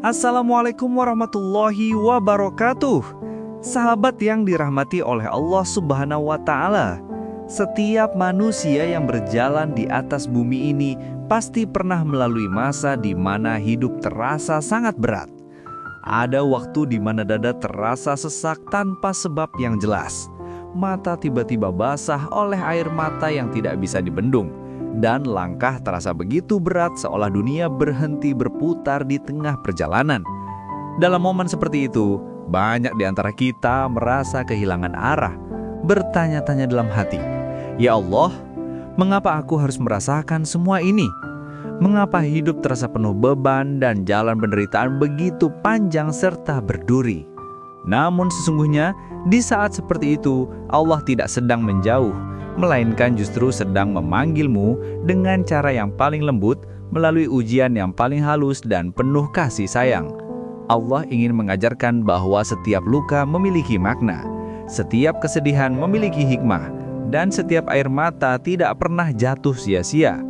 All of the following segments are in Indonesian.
Assalamualaikum warahmatullahi wabarakatuh. Sahabat yang dirahmati oleh Allah Subhanahu wa Ta'ala, setiap manusia yang berjalan di atas bumi ini pasti pernah melalui masa di mana hidup terasa sangat berat. Ada waktu di mana dada terasa sesak tanpa sebab yang jelas. Mata tiba-tiba basah oleh air mata yang tidak bisa dibendung. Dan langkah terasa begitu berat seolah dunia berhenti berputar di tengah perjalanan. Dalam momen seperti itu, banyak di antara kita merasa kehilangan arah, bertanya-tanya dalam hati, "Ya Allah, mengapa aku harus merasakan semua ini? Mengapa hidup terasa penuh beban dan jalan penderitaan begitu panjang serta berduri?" Namun sesungguhnya, di saat seperti itu, Allah tidak sedang menjauh, melainkan justru sedang memanggilmu dengan cara yang paling lembut melalui ujian yang paling halus dan penuh kasih sayang. Allah ingin mengajarkan bahwa setiap luka memiliki makna, setiap kesedihan memiliki hikmah, dan setiap air mata tidak pernah jatuh sia-sia.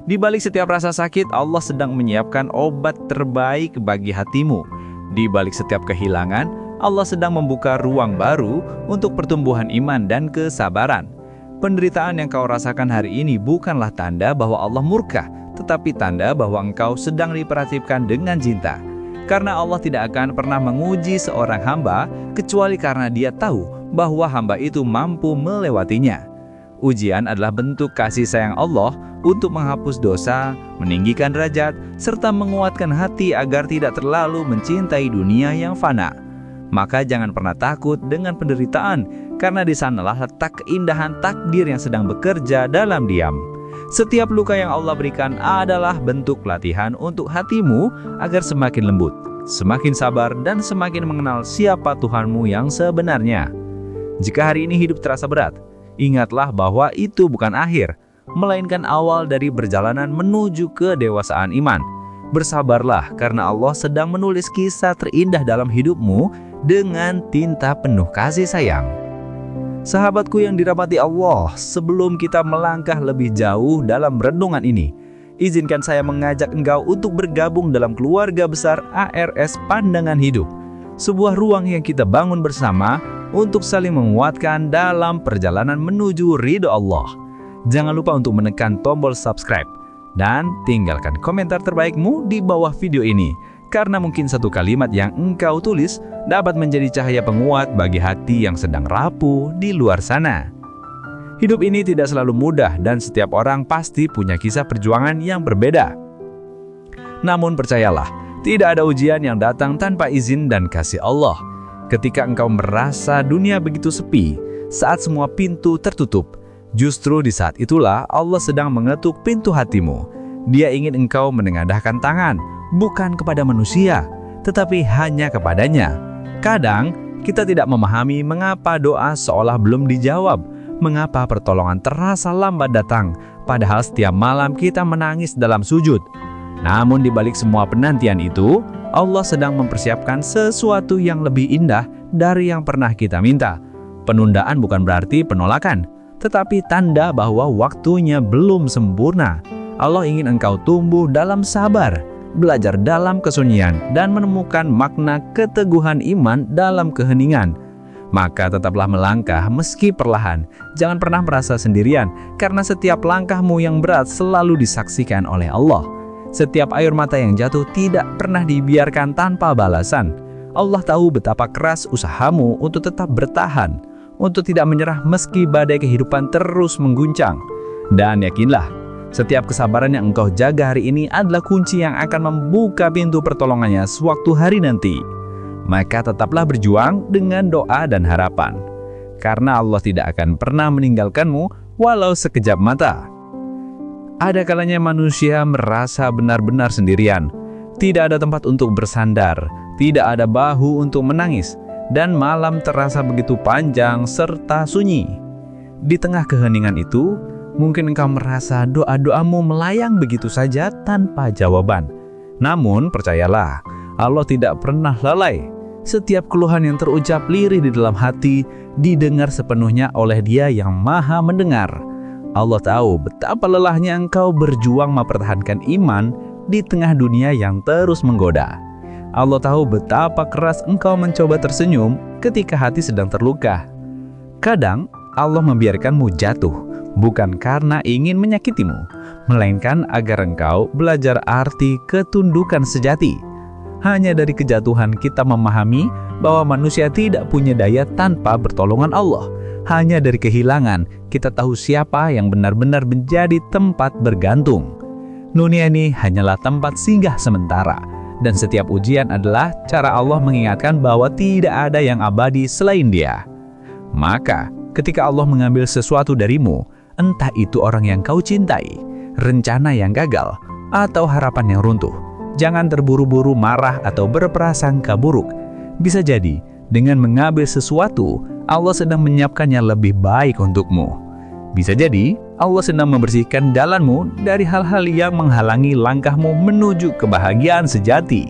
Di balik setiap rasa sakit, Allah sedang menyiapkan obat terbaik bagi hatimu. Di balik setiap kehilangan, Allah sedang membuka ruang baru untuk pertumbuhan iman dan kesabaran. Penderitaan yang kau rasakan hari ini bukanlah tanda bahwa Allah murka, tetapi tanda bahwa engkau sedang diperhatikan dengan cinta. Karena Allah tidak akan pernah menguji seorang hamba, kecuali karena Dia tahu bahwa hamba itu mampu melewatinya. Ujian adalah bentuk kasih sayang Allah untuk menghapus dosa, meninggikan derajat, serta menguatkan hati agar tidak terlalu mencintai dunia yang fana. Maka jangan pernah takut dengan penderitaan, karena di sanalah letak keindahan takdir yang sedang bekerja dalam diam. Setiap luka yang Allah berikan adalah bentuk latihan untuk hatimu agar semakin lembut, semakin sabar, dan semakin mengenal siapa Tuhanmu yang sebenarnya. Jika hari ini hidup terasa berat, ingatlah bahwa itu bukan akhir, melainkan awal dari perjalanan menuju kedewasaan iman. Bersabarlah, karena Allah sedang menulis kisah terindah dalam hidupmu dengan tinta penuh kasih sayang. Sahabatku yang dirahmati Allah, sebelum kita melangkah lebih jauh dalam renungan ini, izinkan saya mengajak engkau untuk bergabung dalam keluarga besar ARS Pandangan Hidup, sebuah ruang yang kita bangun bersama untuk saling menguatkan dalam perjalanan menuju ridho Allah. Jangan lupa untuk menekan tombol subscribe dan tinggalkan komentar terbaikmu di bawah video ini, karena mungkin satu kalimat yang engkau tulis dapat menjadi cahaya penguat bagi hati yang sedang rapuh di luar sana. Hidup ini tidak selalu mudah dan setiap orang pasti punya kisah perjuangan yang berbeda. Namun percayalah, tidak ada ujian yang datang tanpa izin dan kasih Allah. Ketika engkau merasa dunia begitu sepi, saat semua pintu tertutup, justru di saat itulah Allah sedang mengetuk pintu hatimu. Dia ingin engkau menengadahkan tangan, bukan kepada manusia, tetapi hanya kepadanya. Kadang, kita tidak memahami mengapa doa seolah belum dijawab, mengapa pertolongan terasa lambat datang, padahal setiap malam kita menangis dalam sujud. Namun di balik semua penantian itu, Allah sedang mempersiapkan sesuatu yang lebih indah dari yang pernah kita minta. Penundaan bukan berarti penolakan, tetapi tanda bahwa waktunya belum sempurna. Allah ingin engkau tumbuh dalam sabar, belajar dalam kesunyian, dan menemukan makna keteguhan iman dalam keheningan. Maka tetaplah melangkah meski perlahan. Jangan pernah merasa sendirian, karena setiap langkahmu yang berat selalu disaksikan oleh Allah. Setiap air mata yang jatuh tidak pernah dibiarkan tanpa balasan. Allah tahu betapa keras usahamu untuk tetap bertahan, untuk tidak menyerah meski badai kehidupan terus mengguncang. Dan yakinlah, setiap kesabaran yang engkau jaga hari ini adalah kunci yang akan membuka pintu pertolongannya sewaktu hari nanti. Maka tetaplah berjuang dengan doa dan harapan, karena Allah tidak akan pernah meninggalkanmu walau sekejap mata. Ada kalanya manusia merasa benar-benar sendirian. Tidak ada tempat untuk bersandar, tidak ada bahu untuk menangis, dan malam terasa begitu panjang serta sunyi. Di tengah keheningan itu, mungkin engkau merasa doa-doamu melayang begitu saja tanpa jawaban. Namun percayalah, Allah tidak pernah lalai. Setiap keluhan yang terucap lirih di dalam hati didengar sepenuhnya oleh Dia yang Maha Mendengar. Allah tahu betapa lelahnya engkau berjuang mempertahankan iman di tengah dunia yang terus menggoda. Allah tahu betapa keras engkau mencoba tersenyum ketika hati sedang terluka. Kadang Allah membiarkanmu jatuh, bukan karena ingin menyakitimu, melainkan agar engkau belajar arti ketundukan sejati. Hanya dari kejatuhan kita memahami bahwa manusia tidak punya daya tanpa pertolongan Allah. Hanya dari kehilangan kita tahu siapa yang benar-benar menjadi tempat bergantung. Dunia ini hanyalah tempat singgah sementara, dan setiap ujian adalah cara Allah mengingatkan bahwa tidak ada yang abadi selain Dia. Maka, ketika Allah mengambil sesuatu darimu, entah itu orang yang kau cintai, rencana yang gagal, atau harapan yang runtuh, jangan terburu-buru marah atau berprasangka buruk. Bisa jadi, dengan mengambil sesuatu, Allah sedang menyiapkannya lebih baik untukmu. Bisa jadi, Allah sedang membersihkan jalanmu dari hal-hal yang menghalangi langkahmu menuju kebahagiaan sejati.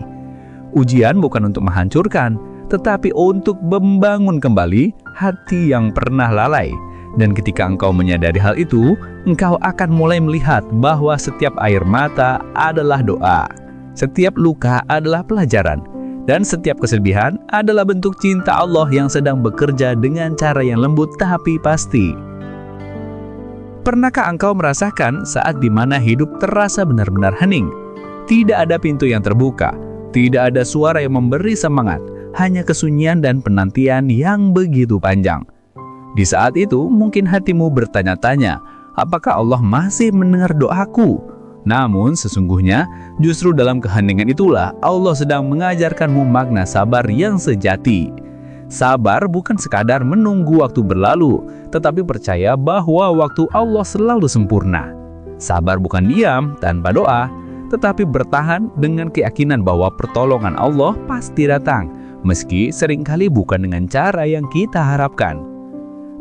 Ujian bukan untuk menghancurkan, tetapi untuk membangun kembali hati yang pernah lalai. Dan ketika engkau menyadari hal itu, engkau akan mulai melihat bahwa setiap air mata adalah doa, setiap luka adalah pelajaran, dan setiap kesedihan adalah bentuk cinta Allah yang sedang bekerja dengan cara yang lembut tapi pasti. Pernahkah engkau merasakan saat di mana hidup terasa benar-benar hening? Tidak ada pintu yang terbuka, tidak ada suara yang memberi semangat, hanya kesunyian dan penantian yang begitu panjang. Di saat itu mungkin hatimu bertanya-tanya, apakah Allah masih mendengar doaku? Namun sesungguhnya justru dalam keheningan itulah Allah sedang mengajarkanmu makna sabar yang sejati. Sabar bukan sekadar menunggu waktu berlalu, tetapi percaya bahwa waktu Allah selalu sempurna. Sabar bukan diam tanpa doa, tetapi bertahan dengan keyakinan bahwa pertolongan Allah pasti datang, meski seringkali bukan dengan cara yang kita harapkan.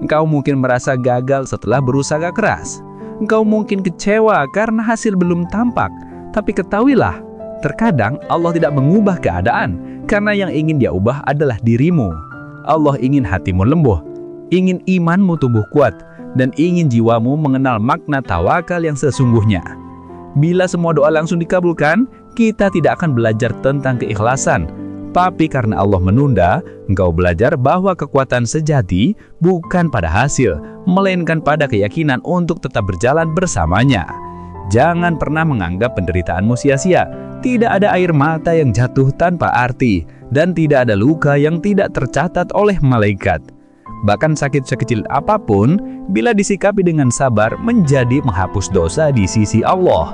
Engkau mungkin merasa gagal setelah berusaha keras. Engkau mungkin kecewa karena hasil belum tampak, tapi ketahuilah, terkadang Allah tidak mengubah keadaan, karena yang ingin Dia ubah adalah dirimu. Allah ingin hatimu lembuh, ingin imanmu tumbuh kuat, dan ingin jiwamu mengenal makna tawakal yang sesungguhnya. Bila semua doa langsung dikabulkan, kita tidak akan belajar tentang keikhlasan. Tapi karena Allah menunda, engkau belajar bahwa kekuatan sejati bukan pada hasil, melainkan pada keyakinan untuk tetap berjalan bersamanya. Jangan pernah menganggap penderitaanmu sia-sia. Tidak ada air mata yang jatuh tanpa arti, dan tidak ada luka yang tidak tercatat oleh malaikat. Bahkan sakit sekecil apapun, bila disikapi dengan sabar, menjadi menghapus dosa di sisi Allah.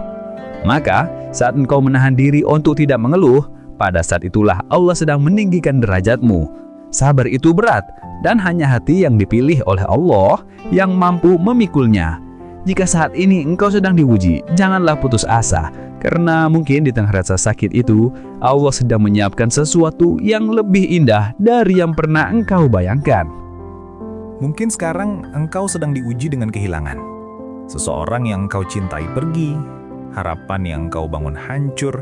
Maka, saat engkau menahan diri untuk tidak mengeluh, pada saat itulah Allah sedang meninggikan derajatmu. Sabar itu berat, dan hanya hati yang dipilih oleh Allah yang mampu memikulnya. Jika saat ini engkau sedang diuji, janganlah putus asa, karena mungkin di tengah rasa sakit itu, Allah sedang menyiapkan sesuatu yang lebih indah dari yang pernah engkau bayangkan. Mungkin sekarang engkau sedang diuji dengan kehilangan. Seseorang yang engkau cintai pergi, harapan yang engkau bangun hancur,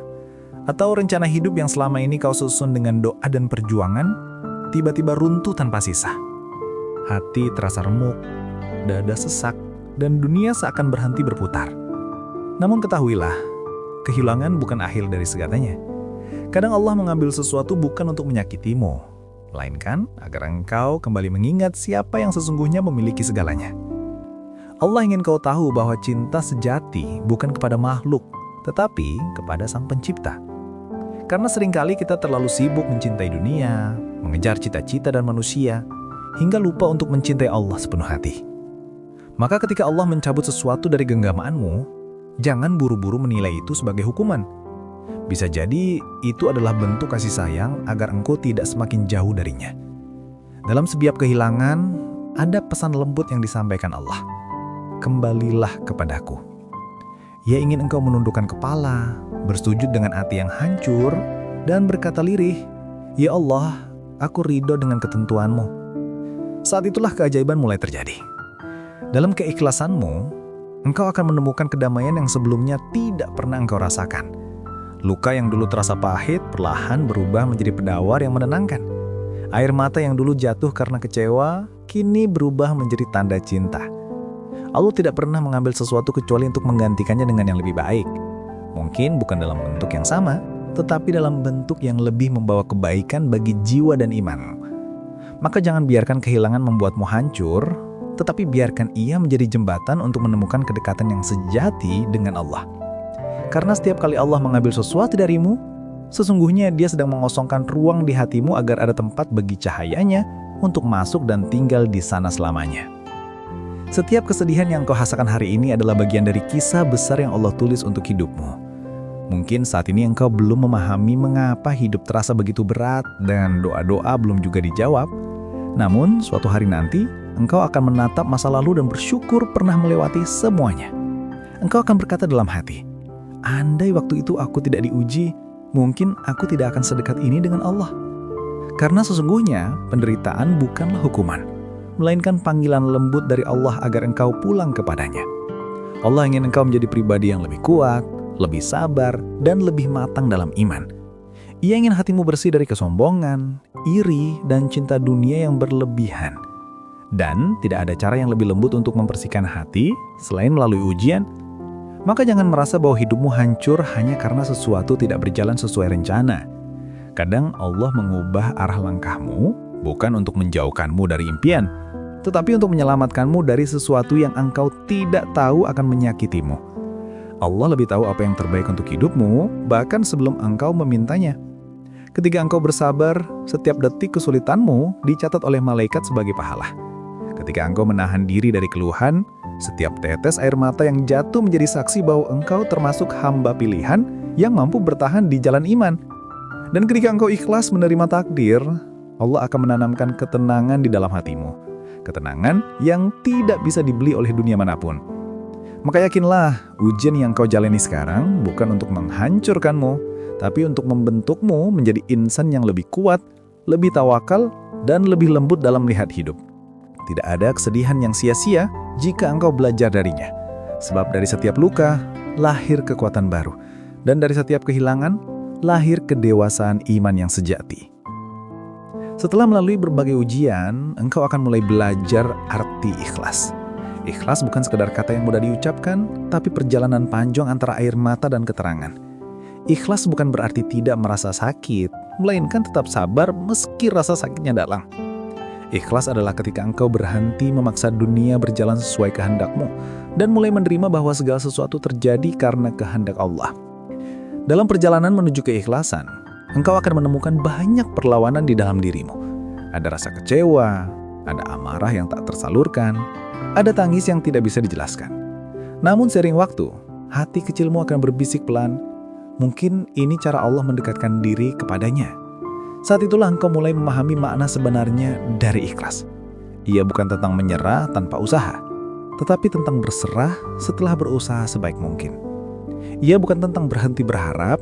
atau rencana hidup yang selama ini kau susun dengan doa dan perjuangan, tiba-tiba runtuh tanpa sisa. Hati terasa remuk, dada sesak, dan dunia seakan berhenti berputar. Namun ketahuilah, kehilangan bukan akhir dari segalanya. Kadang Allah mengambil sesuatu bukan untuk menyakitimu, melainkan agar engkau kembali mengingat siapa yang sesungguhnya memiliki segalanya. Allah ingin kau tahu bahwa cinta sejati bukan kepada makhluk, tetapi kepada Sang Pencipta. Karena seringkali kita terlalu sibuk mencintai dunia, mengejar cita-cita dan manusia, hingga lupa untuk mencintai Allah sepenuh hati. Maka ketika Allah mencabut sesuatu dari genggamanmu, jangan buru-buru menilai itu sebagai hukuman. Bisa jadi itu adalah bentuk kasih sayang agar engkau tidak semakin jauh darinya. Dalam setiap kehilangan, ada pesan lembut yang disampaikan Allah. Kembalilah kepadaku. Ia ingin engkau menundukkan kepala, bersujud dengan hati yang hancur, dan berkata lirih, "Ya Allah, aku ridho dengan ketentuanmu." Saat itulah keajaiban mulai terjadi. Dalam keikhlasanmu, engkau akan menemukan kedamaian yang sebelumnya tidak pernah engkau rasakan. Luka yang dulu terasa pahit perlahan berubah menjadi pedawar yang menenangkan. Air mata yang dulu jatuh karena kecewa, kini berubah menjadi tanda cinta. Allah tidak pernah mengambil sesuatu kecuali untuk menggantikannya dengan yang lebih baik. Mungkin bukan dalam bentuk yang sama, tetapi dalam bentuk yang lebih membawa kebaikan bagi jiwa dan iman. Maka jangan biarkan kehilangan membuatmu hancur, tetapi biarkan ia menjadi jembatan untuk menemukan kedekatan yang sejati dengan Allah. Karena setiap kali Allah mengambil sesuatu darimu, sesungguhnya Dia sedang mengosongkan ruang di hatimu agar ada tempat bagi cahayanya untuk masuk dan tinggal di sana selamanya. Setiap kesedihan yang kau rasakan hari ini adalah bagian dari kisah besar yang Allah tulis untuk hidupmu. Mungkin saat ini engkau belum memahami mengapa hidup terasa begitu berat dan doa-doa belum juga dijawab. Namun, suatu hari nanti, engkau akan menatap masa lalu dan bersyukur pernah melewati semuanya. Engkau akan berkata dalam hati, andai waktu itu aku tidak diuji, mungkin aku tidak akan sedekat ini dengan Allah. Karena sesungguhnya, penderitaan bukanlah hukuman, melainkan panggilan lembut dari Allah agar engkau pulang kepadanya. Allah ingin engkau menjadi pribadi yang lebih kuat, lebih sabar, dan lebih matang dalam iman. Ia ingin hatimu bersih dari kesombongan, iri, dan cinta dunia yang berlebihan. Dan tidak ada cara yang lebih lembut untuk membersihkan hati selain melalui ujian. Maka jangan merasa bahwa hidupmu hancur hanya karena sesuatu tidak berjalan sesuai rencana. Kadang Allah mengubah arah langkahmu bukan untuk menjauhkanmu dari impian, tetapi untuk menyelamatkanmu dari sesuatu yang engkau tidak tahu akan menyakitimu. Allah lebih tahu apa yang terbaik untuk hidupmu, bahkan sebelum engkau memintanya. Ketika engkau bersabar, setiap detik kesulitanmu dicatat oleh malaikat sebagai pahala. Ketika engkau menahan diri dari keluhan, setiap tetes air mata yang jatuh menjadi saksi bahwa engkau termasuk hamba pilihan yang mampu bertahan di jalan iman. Dan ketika engkau ikhlas menerima takdir, Allah akan menanamkan ketenangan di dalam hatimu. Ketenangan yang tidak bisa dibeli oleh dunia manapun. Maka yakinlah, ujian yang kau jalani sekarang bukan untuk menghancurkanmu, tapi untuk membentukmu menjadi insan yang lebih kuat, lebih tawakal, dan lebih lembut dalam melihat hidup. Tidak ada kesedihan yang sia-sia jika engkau belajar darinya. Sebab dari setiap luka, lahir kekuatan baru. Dan dari setiap kehilangan, lahir kedewasaan iman yang sejati. Setelah melalui berbagai ujian, engkau akan mulai belajar arti ikhlas. Ikhlas bukan sekadar kata yang mudah diucapkan, tapi perjalanan panjang antara air mata dan keterangan. Ikhlas bukan berarti tidak merasa sakit, melainkan tetap sabar meski rasa sakitnya dalam. Ikhlas adalah ketika engkau berhenti memaksa dunia berjalan sesuai kehendakmu, dan mulai menerima bahwa segala sesuatu terjadi karena kehendak Allah. Dalam perjalanan menuju keikhlasan, engkau akan menemukan banyak perlawanan di dalam dirimu. Ada rasa kecewa, ada amarah yang tak tersalurkan, ada tangis yang tidak bisa dijelaskan. Namun seiring waktu, hati kecilmu akan berbisik pelan, mungkin ini cara Allah mendekatkan diri kepadanya. Saat itulah engkau mulai memahami makna sebenarnya dari ikhlas. Ia bukan tentang menyerah tanpa usaha, tetapi tentang berserah setelah berusaha sebaik mungkin. Ia bukan tentang berhenti berharap,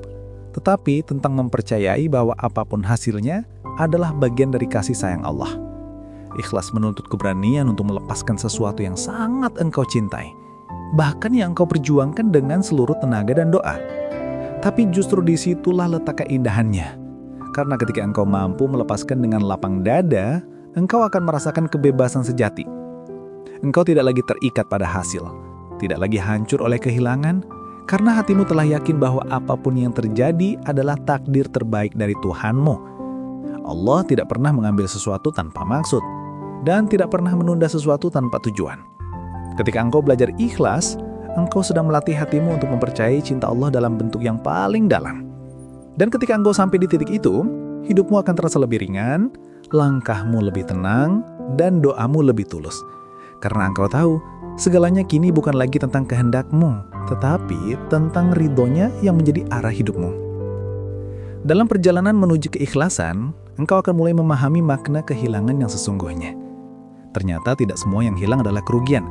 tetapi tentang mempercayai bahwa apapun hasilnya adalah bagian dari kasih sayang Allah. Ikhlas menuntut keberanian untuk melepaskan sesuatu yang sangat engkau cintai, bahkan yang engkau perjuangkan dengan seluruh tenaga dan doa. Tapi justru disitulah letak keindahannya. Karena ketika engkau mampu melepaskan dengan lapang dada, engkau akan merasakan kebebasan sejati. Engkau tidak lagi terikat pada hasil, tidak lagi hancur oleh kehilangan, karena hatimu telah yakin bahwa apapun yang terjadi adalah takdir terbaik dari Tuhanmu. Allah tidak pernah mengambil sesuatu tanpa maksud, dan tidak pernah menunda sesuatu tanpa tujuan. Ketika engkau belajar ikhlas, engkau sedang melatih hatimu untuk mempercayai cinta Allah dalam bentuk yang paling dalam. Dan ketika engkau sampai di titik itu, hidupmu akan terasa lebih ringan, langkahmu lebih tenang, dan doamu lebih tulus. Karena engkau tahu, segalanya kini bukan lagi tentang kehendakmu, tetapi tentang ridhonya yang menjadi arah hidupmu. Dalam perjalanan menuju keikhlasan, engkau akan mulai memahami makna kehilangan yang sesungguhnya. Ternyata tidak semua yang hilang adalah kerugian.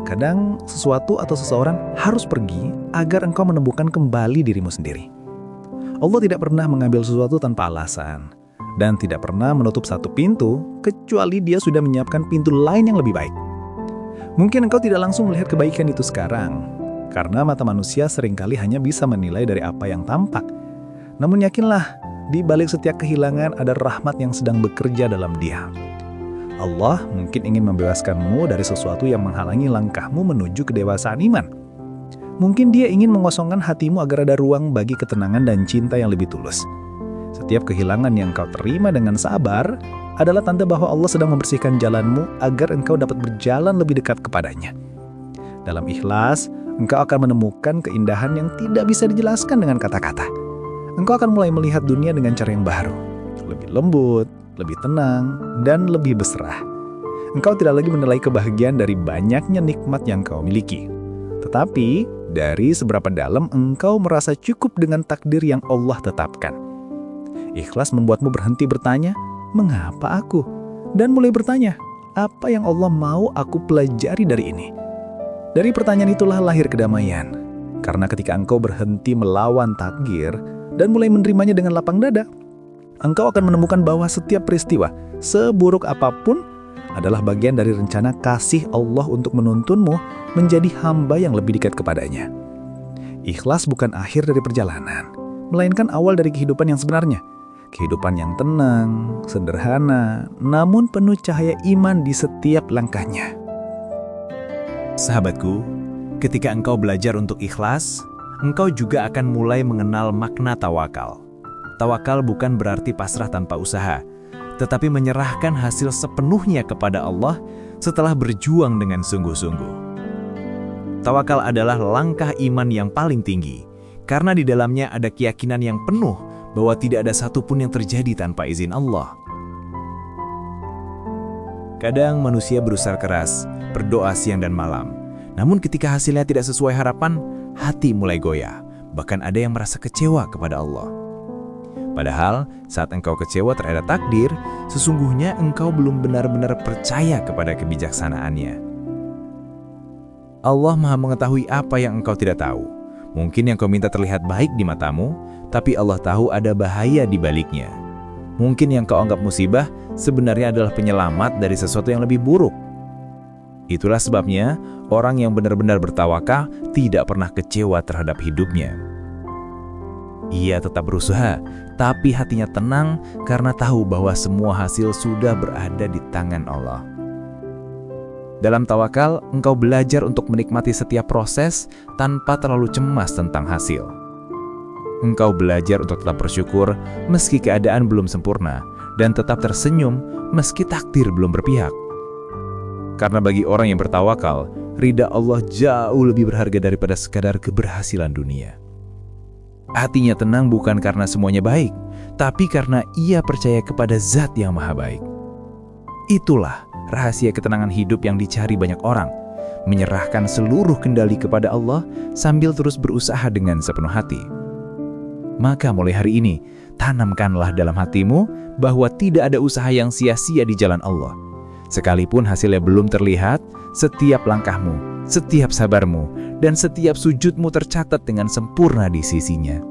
Kadang sesuatu atau seseorang harus pergi agar engkau menemukan kembali dirimu sendiri. Allah tidak pernah mengambil sesuatu tanpa alasan, dan tidak pernah menutup satu pintu kecuali Dia sudah menyiapkan pintu lain yang lebih baik. Mungkin engkau tidak langsung melihat kebaikan itu sekarang, karena mata manusia seringkali hanya bisa menilai dari apa yang tampak. Namun yakinlah, di balik setiap kehilangan ada rahmat yang sedang bekerja dalam diam. Allah mungkin ingin membebaskanmu dari sesuatu yang menghalangi langkahmu menuju kedewasaan iman. Mungkin dia ingin mengosongkan hatimu agar ada ruang bagi ketenangan dan cinta yang lebih tulus. Setiap kehilangan yang kau terima dengan sabar adalah tanda bahwa Allah sedang membersihkan jalanmu agar engkau dapat berjalan lebih dekat kepadanya. Dalam ikhlas, engkau akan menemukan keindahan yang tidak bisa dijelaskan dengan kata-kata. Engkau akan mulai melihat dunia dengan cara yang baru, lebih lembut, lebih tenang, dan lebih berserah. Engkau tidak lagi menilai kebahagiaan dari banyaknya nikmat yang kau miliki, tetapi dari seberapa dalam engkau merasa cukup dengan takdir yang Allah tetapkan. Ikhlas membuatmu berhenti bertanya, "Mengapa aku?" dan mulai bertanya, "Apa yang Allah mau aku pelajari dari ini?" Dari pertanyaan itulah lahir kedamaian. Karena ketika engkau berhenti melawan takdir dan mulai menerimanya dengan lapang dada, engkau akan menemukan bahwa setiap peristiwa, seburuk apapun, adalah bagian dari rencana kasih Allah untuk menuntunmu menjadi hamba yang lebih dekat kepadanya. Ikhlas bukan akhir dari perjalanan, melainkan awal dari kehidupan yang sebenarnya. Kehidupan yang tenang, sederhana, namun penuh cahaya iman di setiap langkahnya. Sahabatku, ketika engkau belajar untuk ikhlas, engkau juga akan mulai mengenal makna tawakal. Tawakal bukan berarti pasrah tanpa usaha, tetapi menyerahkan hasil sepenuhnya kepada Allah setelah berjuang dengan sungguh-sungguh. Tawakal adalah langkah iman yang paling tinggi, karena di dalamnya ada keyakinan yang penuh bahwa tidak ada satupun yang terjadi tanpa izin Allah. Kadang manusia berusaha keras, berdoa siang dan malam. Namun ketika hasilnya tidak sesuai harapan, hati mulai goyah. Bahkan ada yang merasa kecewa kepada Allah. Padahal saat engkau kecewa terhadap takdir, sesungguhnya engkau belum benar-benar percaya kepada kebijaksanaannya. Allah Maha mengetahui apa yang engkau tidak tahu. Mungkin yang kau minta terlihat baik di matamu, tapi Allah tahu ada bahaya di baliknya. Mungkin yang kau anggap musibah sebenarnya adalah penyelamat dari sesuatu yang lebih buruk. Itulah sebabnya orang yang benar-benar bertawakal tidak pernah kecewa terhadap hidupnya. Ia tetap berusaha, tapi hatinya tenang karena tahu bahwa semua hasil sudah berada di tangan Allah. Dalam tawakal, engkau belajar untuk menikmati setiap proses tanpa terlalu cemas tentang hasil. Engkau belajar untuk tetap bersyukur meski keadaan belum sempurna dan tetap tersenyum meski takdir belum berpihak. Karena bagi orang yang bertawakal, ridha Allah jauh lebih berharga daripada sekadar keberhasilan dunia. Hatinya tenang bukan karena semuanya baik, tapi karena ia percaya kepada Zat yang Maha Baik. Itulah rahasia ketenangan hidup yang dicari banyak orang, menyerahkan seluruh kendali kepada Allah sambil terus berusaha dengan sepenuh hati. Maka mulai hari ini, tanamkanlah dalam hatimu bahwa tidak ada usaha yang sia-sia di jalan Allah. Sekalipun hasilnya belum terlihat, setiap langkahmu, setiap sabarmu, dan setiap sujudmu tercatat dengan sempurna di sisinya.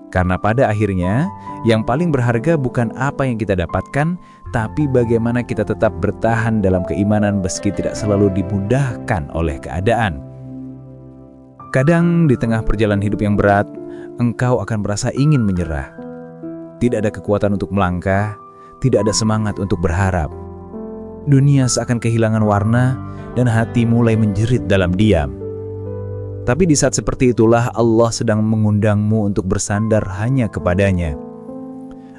Karena pada akhirnya, yang paling berharga bukan apa yang kita dapatkan, tapi bagaimana kita tetap bertahan dalam keimanan meski tidak selalu dimudahkan oleh keadaan. Kadang di tengah perjalanan hidup yang berat, engkau akan merasa ingin menyerah. Tidak ada kekuatan untuk melangkah, tidak ada semangat untuk berharap. Dunia seakan kehilangan warna dan hati mulai menjerit dalam diam. Tapi di saat seperti itulah Allah sedang mengundangmu untuk bersandar hanya kepadanya.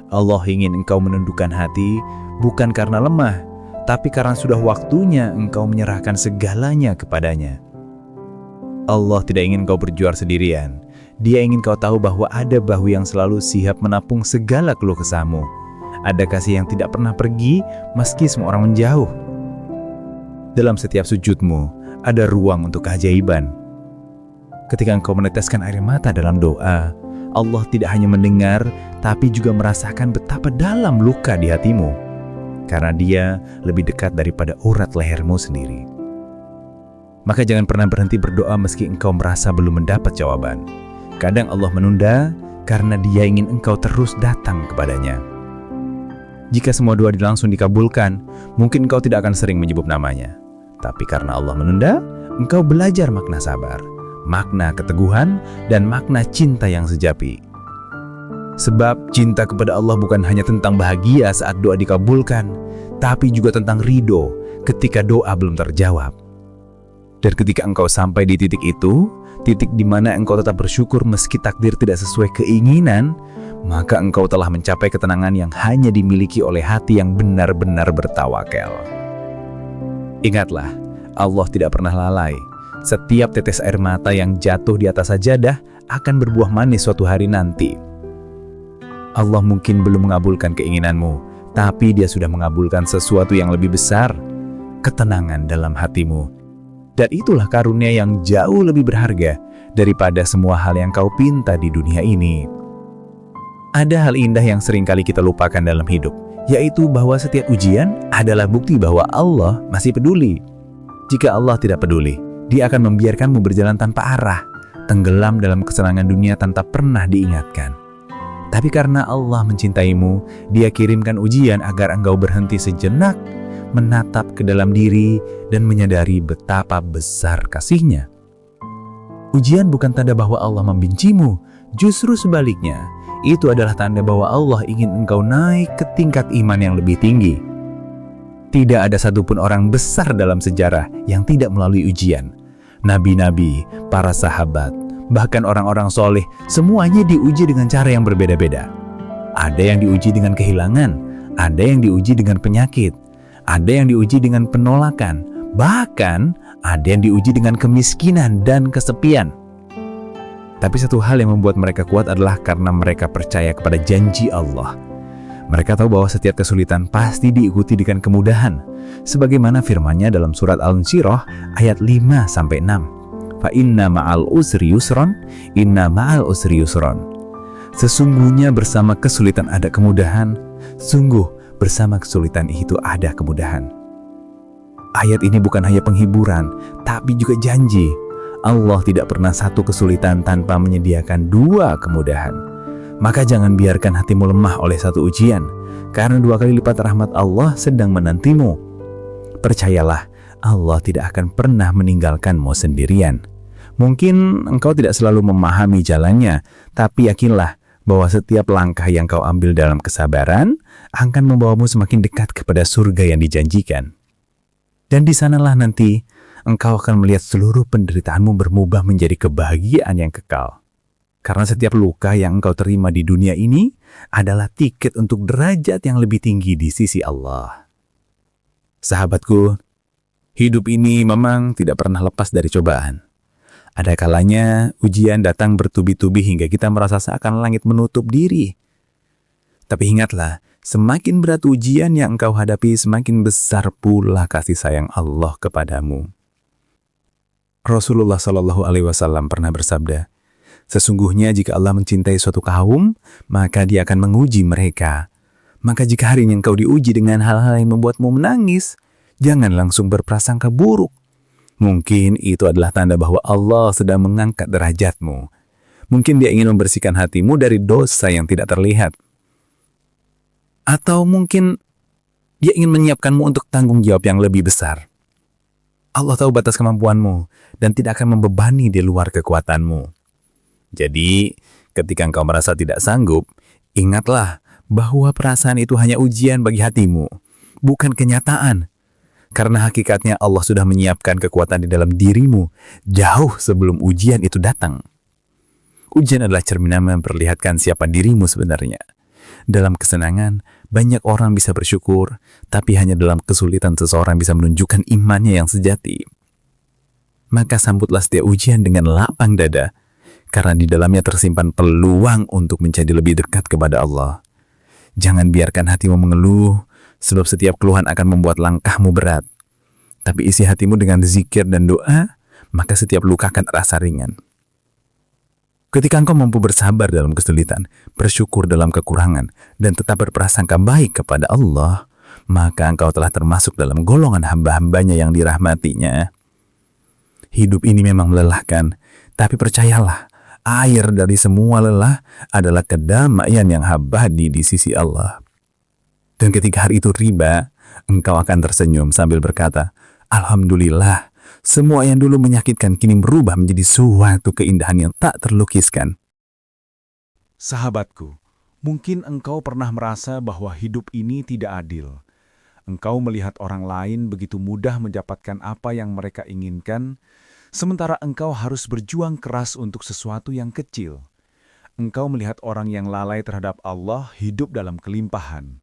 Allah ingin engkau menundukkan hati bukan karena lemah, tapi karena sudah waktunya engkau menyerahkan segalanya kepadanya. Allah tidak ingin kau berjuang sendirian. Dia ingin kau tahu bahwa ada bahu yang selalu siap menampung segala keluh kesahmu. Ada kasih yang tidak pernah pergi meski semua orang menjauh. Dalam setiap sujudmu ada ruang untuk keajaiban. Ketika engkau meneteskan air mata dalam doa, Allah tidak hanya mendengar, tapi juga merasakan betapa dalam luka di hatimu. Karena Dia lebih dekat daripada urat lehermu sendiri. Maka jangan pernah berhenti berdoa meski engkau merasa belum mendapat jawaban. Kadang Allah menunda karena Dia ingin engkau terus datang kepadanya. Jika semua doa langsung dikabulkan, mungkin engkau tidak akan sering menyebut namanya. Tapi karena Allah menunda, engkau belajar makna sabar, makna keteguhan, dan makna cinta yang sejati. Sebab cinta kepada Allah bukan hanya tentang bahagia saat doa dikabulkan, tapi juga tentang ridho ketika doa belum terjawab. Dan ketika engkau sampai di titik itu, titik di mana engkau tetap bersyukur meski takdir tidak sesuai keinginan, maka engkau telah mencapai ketenangan yang hanya dimiliki oleh hati yang benar-benar bertawakal. Ingatlah, Allah tidak pernah lalai. Setiap tetes air mata yang jatuh di atas sajadah akan berbuah manis suatu hari nanti. Allah mungkin belum mengabulkan keinginanmu, tapi Dia sudah mengabulkan sesuatu yang lebih besar, ketenangan dalam hatimu. Dan itulah karunia yang jauh lebih berharga daripada semua hal yang kau pinta di dunia ini. Ada hal indah yang seringkali kita lupakan dalam hidup, yaitu bahwa setiap ujian adalah bukti bahwa Allah masih peduli. Jika Allah tidak peduli, Dia akan membiarkanmu berjalan tanpa arah, tenggelam dalam kesenangan dunia tanpa pernah diingatkan. Tapi karena Allah mencintaimu, Dia kirimkan ujian agar engkau berhenti sejenak, menatap ke dalam diri, dan menyadari betapa besar kasih-Nya. Ujian bukan tanda bahwa Allah membencimu, justru sebaliknya, itu adalah tanda bahwa Allah ingin engkau naik ke tingkat iman yang lebih tinggi. Tidak ada satupun orang besar dalam sejarah yang tidak melalui ujian. Nabi-nabi, para sahabat, bahkan orang-orang soleh, semuanya diuji dengan cara yang berbeda-beda. Ada yang diuji dengan kehilangan, ada yang diuji dengan penyakit, ada yang diuji dengan penolakan, bahkan ada yang diuji dengan kemiskinan dan kesepian. Tapi satu hal yang membuat mereka kuat adalah karena mereka percaya kepada janji Allah. Mereka tahu bahwa setiap kesulitan pasti diikuti dengan kemudahan, sebagaimana firman-Nya dalam surat Al-Insyirah ayat 5-6. Fa inna ma'al usri yusron, inna ma'al usri yusron. Sesungguhnya bersama kesulitan ada kemudahan, sungguh bersama kesulitan itu ada kemudahan. Ayat ini bukan hanya penghiburan, tapi juga janji. Allah tidak pernah satu kesulitan tanpa menyediakan dua kemudahan. Maka jangan biarkan hatimu lemah oleh satu ujian, karena 2 kali lipat rahmat Allah sedang menantimu. Percayalah, Allah tidak akan pernah meninggalkanmu sendirian. Mungkin engkau tidak selalu memahami jalannya, tapi yakinlah bahwa setiap langkah yang kau ambil dalam kesabaran akan membawamu semakin dekat kepada surga yang dijanjikan. Dan di sanalah nanti engkau akan melihat seluruh penderitaanmu berubah menjadi kebahagiaan yang kekal. Karena setiap luka yang engkau terima di dunia ini adalah tiket untuk derajat yang lebih tinggi di sisi Allah. Sahabatku, hidup ini memang tidak pernah lepas dari cobaan. Ada kalanya ujian datang bertubi-tubi hingga kita merasa seakan langit menutup diri. Tapi ingatlah, semakin berat ujian yang engkau hadapi, semakin besar pula kasih sayang Allah kepadamu. Rasulullah SAW pernah bersabda, sesungguhnya jika Allah mencintai suatu kaum, maka Dia akan menguji mereka. Maka jika hari ini engkau diuji dengan hal-hal yang membuatmu menangis, jangan langsung berprasangka buruk. Mungkin itu adalah tanda bahwa Allah sedang mengangkat derajatmu. Mungkin Dia ingin membersihkan hatimu dari dosa yang tidak terlihat. Atau mungkin Dia ingin menyiapkanmu untuk tanggung jawab yang lebih besar. Allah tahu batas kemampuanmu dan tidak akan membebani di luar kekuatanmu. Jadi, ketika engkau merasa tidak sanggup, ingatlah bahwa perasaan itu hanya ujian bagi hatimu, bukan kenyataan. Karena hakikatnya Allah sudah menyiapkan kekuatan di dalam dirimu jauh sebelum ujian itu datang. Ujian adalah cerminan memperlihatkan siapa dirimu sebenarnya. Dalam kesenangan, banyak orang bisa bersyukur, tapi hanya dalam kesulitan seseorang bisa menunjukkan imannya yang sejati. Maka sambutlah setiap ujian dengan lapang dada, karena di dalamnya tersimpan peluang untuk menjadi lebih dekat kepada Allah. Jangan biarkan hatimu mengeluh, sebab setiap keluhan akan membuat langkahmu berat. Tapi isi hatimu dengan zikir dan doa, maka setiap luka akan terasa ringan. Ketika engkau mampu bersabar dalam kesulitan, bersyukur dalam kekurangan, dan tetap berprasangka baik kepada Allah, maka engkau telah termasuk dalam golongan hamba-hambanya yang dirahmatinya. Hidup ini memang melelahkan, tapi percayalah, air dari semua lelah adalah kedamaian yang abadi di sisi Allah. Dan ketika hari itu tiba, engkau akan tersenyum sambil berkata, Alhamdulillah, semua yang dulu menyakitkan kini berubah menjadi suatu keindahan yang tak terlukiskan. Sahabatku, mungkin engkau pernah merasa bahwa hidup ini tidak adil. Engkau melihat orang lain begitu mudah mendapatkan apa yang mereka inginkan, Sementara engkau harus berjuang keras untuk sesuatu yang kecil. Engkau melihat orang yang lalai terhadap Allah hidup dalam kelimpahan.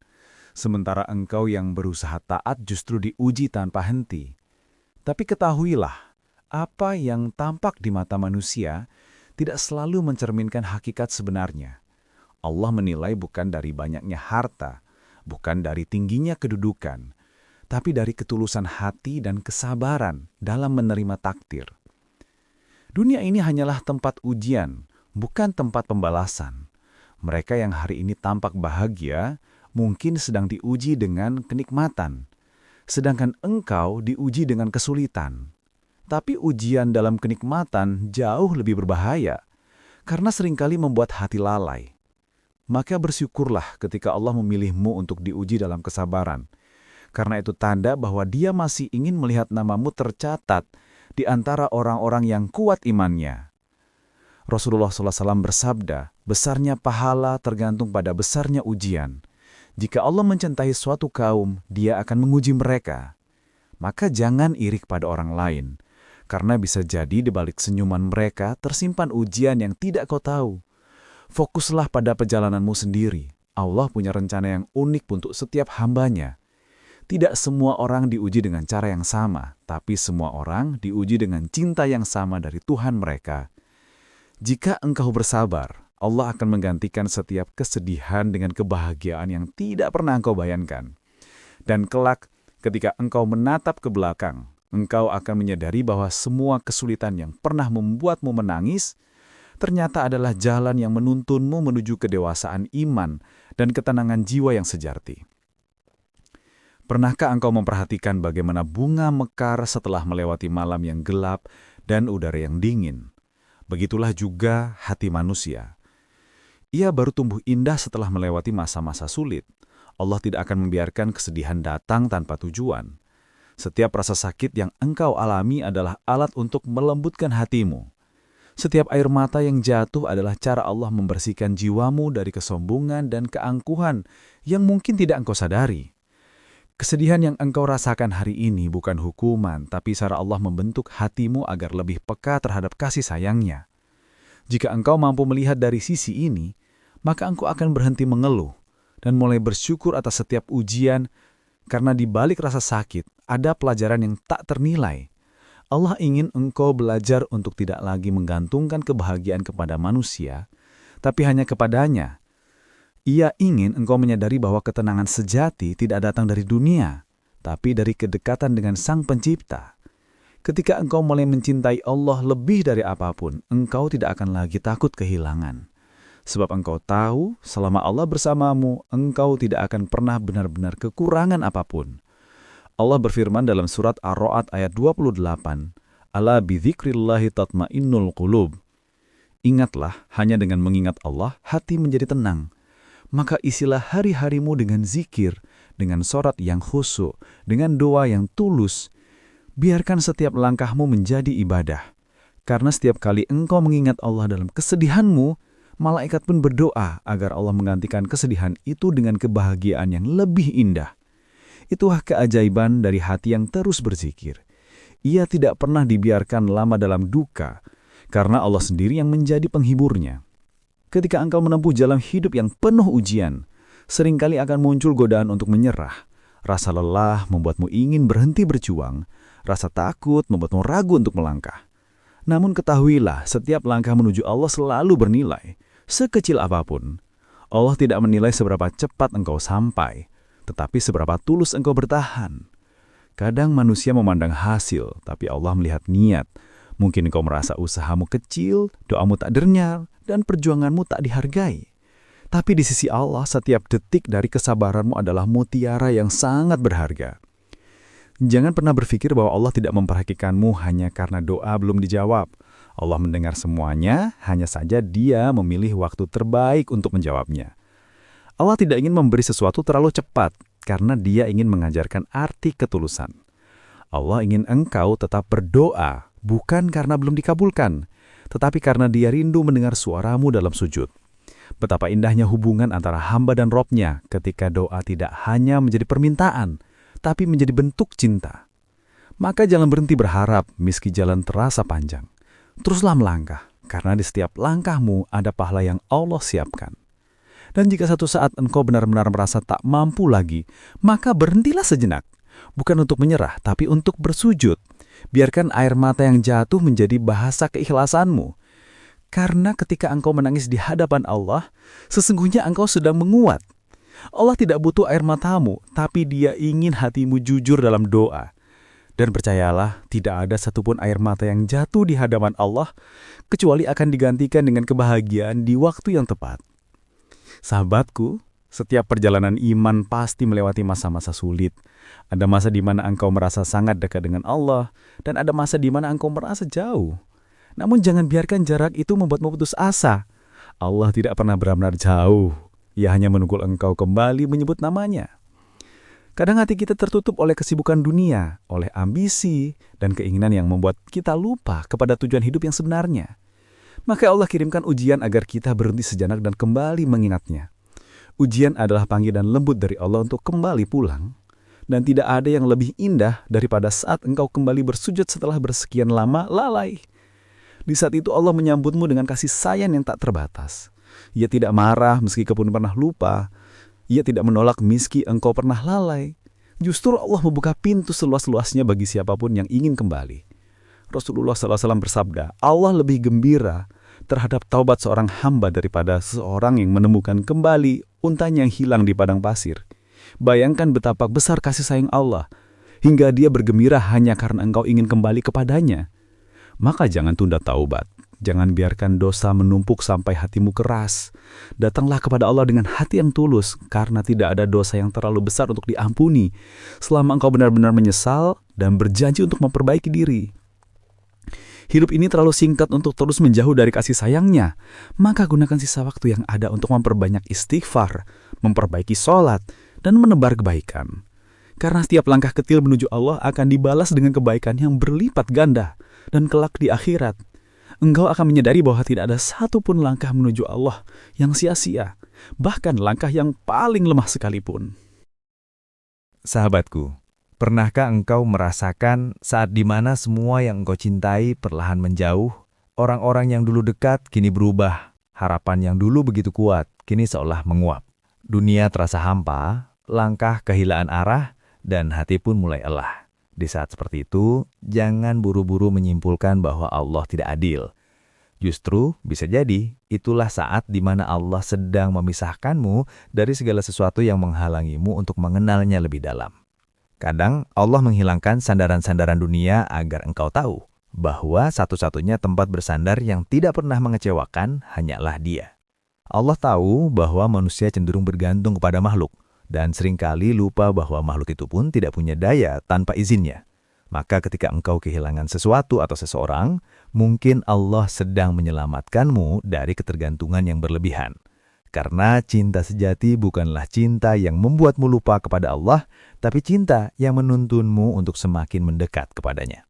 Sementara engkau yang berusaha taat justru diuji tanpa henti. Tapi ketahuilah, apa yang tampak di mata manusia tidak selalu mencerminkan hakikat sebenarnya. Allah menilai bukan dari banyaknya harta, bukan dari tingginya kedudukan, tapi dari ketulusan hati dan kesabaran dalam menerima takdir. Dunia ini hanyalah tempat ujian, bukan tempat pembalasan. Mereka yang hari ini tampak bahagia, mungkin sedang diuji dengan kenikmatan, sedangkan engkau diuji dengan kesulitan. Tapi ujian dalam kenikmatan jauh lebih berbahaya, karena seringkali membuat hati lalai. Maka bersyukurlah ketika Allah memilihmu untuk diuji dalam kesabaran, karena itu tanda bahwa Dia masih ingin melihat namamu tercatat di antara orang-orang yang kuat imannya. Rasulullah SAW bersabda, besarnya pahala tergantung pada besarnya ujian. Jika Allah mencintai suatu kaum, Dia akan menguji mereka. Maka jangan iri kepada orang lain, karena bisa jadi di balik senyuman mereka tersimpan ujian yang tidak kau tahu. Fokuslah pada perjalananmu sendiri. Allah punya rencana yang unik untuk setiap hambanya. Tidak semua orang diuji dengan cara yang sama, tapi semua orang diuji dengan cinta yang sama dari Tuhan mereka. Jika engkau bersabar, Allah akan menggantikan setiap kesedihan dengan kebahagiaan yang tidak pernah engkau bayangkan. Dan kelak, ketika engkau menatap ke belakang, engkau akan menyadari bahwa semua kesulitan yang pernah membuatmu menangis, ternyata adalah jalan yang menuntunmu menuju kedewasaan iman dan ketenangan jiwa yang sejati. Pernahkah engkau memperhatikan bagaimana bunga mekar setelah melewati malam yang gelap dan udara yang dingin? Begitulah juga hati manusia. Ia baru tumbuh indah setelah melewati masa-masa sulit. Allah tidak akan membiarkan kesedihan datang tanpa tujuan. Setiap rasa sakit yang engkau alami adalah alat untuk melembutkan hatimu. Setiap air mata yang jatuh adalah cara Allah membersihkan jiwamu dari kesombongan dan keangkuhan yang mungkin tidak engkau sadari. Kesedihan yang engkau rasakan hari ini bukan hukuman, tapi cara Allah membentuk hatimu agar lebih peka terhadap kasih sayangnya. Jika engkau mampu melihat dari sisi ini, maka engkau akan berhenti mengeluh dan mulai bersyukur atas setiap ujian, karena di balik rasa sakit ada pelajaran yang tak ternilai. Allah ingin engkau belajar untuk tidak lagi menggantungkan kebahagiaan kepada manusia, tapi hanya kepadanya. Ia ingin engkau menyadari bahwa ketenangan sejati tidak datang dari dunia, tapi dari kedekatan dengan Sang Pencipta. Ketika engkau mulai mencintai Allah lebih dari apapun, engkau tidak akan lagi takut kehilangan. Sebab engkau tahu, selama Allah bersamamu, engkau tidak akan pernah benar-benar kekurangan apapun. Allah berfirman dalam surat Ar-Ra'd ayat 28, Ala bidzikrillahi tatmainnul qulub. Ingatlah, hanya dengan mengingat Allah, hati menjadi tenang. Maka isilah hari-harimu dengan zikir, dengan sholat yang khusyuk, dengan doa yang tulus. Biarkan setiap langkahmu menjadi ibadah. Karena setiap kali engkau mengingat Allah dalam kesedihanmu, malaikat pun berdoa agar Allah menggantikan kesedihan itu dengan kebahagiaan yang lebih indah. Itulah keajaiban dari hati yang terus berzikir. Ia tidak pernah dibiarkan lama dalam duka, karena Allah sendiri yang menjadi penghiburnya. Ketika engkau menempuh jalan hidup yang penuh ujian, seringkali akan muncul godaan untuk menyerah. Rasa lelah membuatmu ingin berhenti berjuang, rasa takut membuatmu ragu untuk melangkah. Namun ketahuilah, setiap langkah menuju Allah selalu bernilai, sekecil apapun. Allah tidak menilai seberapa cepat engkau sampai, tetapi seberapa tulus engkau bertahan. Kadang manusia memandang hasil, tapi Allah melihat niat. Mungkin engkau merasa usahamu kecil, doamu tak dernyar, dan perjuanganmu tak dihargai. Tapi di sisi Allah, setiap detik dari kesabaranmu adalah mutiara yang sangat berharga. Jangan pernah berpikir bahwa Allah tidak memperhatikanmu hanya karena doa belum dijawab. Allah mendengar semuanya, hanya saja Dia memilih waktu terbaik untuk menjawabnya. Allah tidak ingin memberi sesuatu terlalu cepat, karena Dia ingin mengajarkan arti ketulusan. Allah ingin engkau tetap berdoa, bukan karena belum dikabulkan, tetapi karena Dia rindu mendengar suaramu dalam sujud. Betapa indahnya hubungan antara hamba dan Robnya ketika doa tidak hanya menjadi permintaan, tapi menjadi bentuk cinta. Maka jangan berhenti berharap meski jalan terasa panjang. Teruslah melangkah, karena di setiap langkahmu ada pahala yang Allah siapkan. Dan jika satu saat engkau benar-benar merasa tak mampu lagi, maka berhentilah sejenak. Bukan untuk menyerah, tapi untuk bersujud. Biarkan air mata yang jatuh menjadi bahasa keikhlasanmu. Karena ketika engkau menangis di hadapan Allah, sesungguhnya engkau sedang menguat. Allah tidak butuh air matamu, tapi Dia ingin hatimu jujur dalam doa. Dan percayalah, tidak ada satupun air mata yang jatuh di hadapan Allah, kecuali akan digantikan dengan kebahagiaan di waktu yang tepat. Sahabatku, setiap perjalanan iman pasti melewati masa-masa sulit. Ada masa di mana engkau merasa sangat dekat dengan Allah, dan ada masa di mana engkau merasa jauh. Namun jangan biarkan jarak itu membuatmu putus asa. Allah tidak pernah benar-benar jauh. Ia hanya menunggu engkau kembali menyebut namanya. Kadang hati kita tertutup oleh kesibukan dunia, oleh ambisi, dan keinginan yang membuat kita lupa kepada tujuan hidup yang sebenarnya. Maka Allah kirimkan ujian agar kita berhenti sejenak dan kembali mengingatnya. Ujian adalah panggilan lembut dari Allah untuk kembali pulang. Dan tidak ada yang lebih indah daripada saat engkau kembali bersujud setelah bersekian lama lalai. Di saat itu Allah menyambutmu dengan kasih sayang yang tak terbatas. Ia tidak marah meskipun pernah lupa. Ia tidak menolak meski engkau pernah lalai. Justru Allah membuka pintu seluas-luasnya bagi siapapun yang ingin kembali. Rasulullah SAW bersabda, Allah lebih gembira terhadap taubat seorang hamba daripada seseorang yang menemukan kembali untanya yang hilang di padang pasir. Bayangkan betapa besar kasih sayang Allah, hingga Dia bergembira hanya karena engkau ingin kembali kepadanya. Maka jangan tunda taubat. Jangan biarkan dosa menumpuk sampai hatimu keras. Datanglah kepada Allah dengan hati yang tulus, karena tidak ada dosa yang terlalu besar untuk diampuni, selama engkau benar-benar menyesal dan berjanji untuk memperbaiki diri. Hidup ini terlalu singkat untuk terus menjauh dari kasih sayangnya. Maka gunakan sisa waktu yang ada untuk memperbanyak istighfar, memperbaiki sholat, dan menebar kebaikan. Karena setiap langkah kecil menuju Allah akan dibalas dengan kebaikan yang berlipat ganda. Dan kelak di akhirat, engkau akan menyadari bahwa tidak ada satupun langkah menuju Allah yang sia-sia, bahkan langkah yang paling lemah sekalipun. Sahabatku, pernahkah engkau merasakan saat di mana semua yang engkau cintai perlahan menjauh? Orang-orang yang dulu dekat kini berubah. Harapan yang dulu begitu kuat kini seolah menguap. Dunia terasa hampa, langkah kehilangan arah, dan hati pun mulai lelah. Di saat seperti itu, jangan buru-buru menyimpulkan bahwa Allah tidak adil. Justru, bisa jadi, itulah saat di mana Allah sedang memisahkanmu dari segala sesuatu yang menghalangimu untuk mengenalnya lebih dalam. Kadang, Allah menghilangkan sandaran-sandaran dunia agar engkau tahu bahwa satu-satunya tempat bersandar yang tidak pernah mengecewakan hanyalah Dia. Allah tahu bahwa manusia cenderung bergantung kepada makhluk, dan seringkali lupa bahwa makhluk itu pun tidak punya daya tanpa izinnya. Maka ketika engkau kehilangan sesuatu atau seseorang, mungkin Allah sedang menyelamatkanmu dari ketergantungan yang berlebihan. Karena cinta sejati bukanlah cinta yang membuatmu lupa kepada Allah, tapi cinta yang menuntunmu untuk semakin mendekat kepadanya.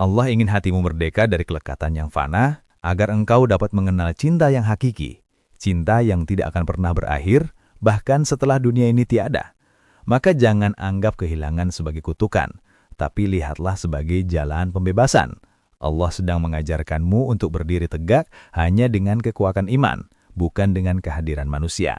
Allah ingin hatimu merdeka dari kelekatan yang fana, agar engkau dapat mengenal cinta yang hakiki, cinta yang tidak akan pernah berakhir, bahkan setelah dunia ini tiada. Maka jangan anggap kehilangan sebagai kutukan, tapi lihatlah sebagai jalan pembebasan. Allah sedang mengajarkanmu untuk berdiri tegak hanya dengan kekuatan iman, bukan dengan kehadiran manusia.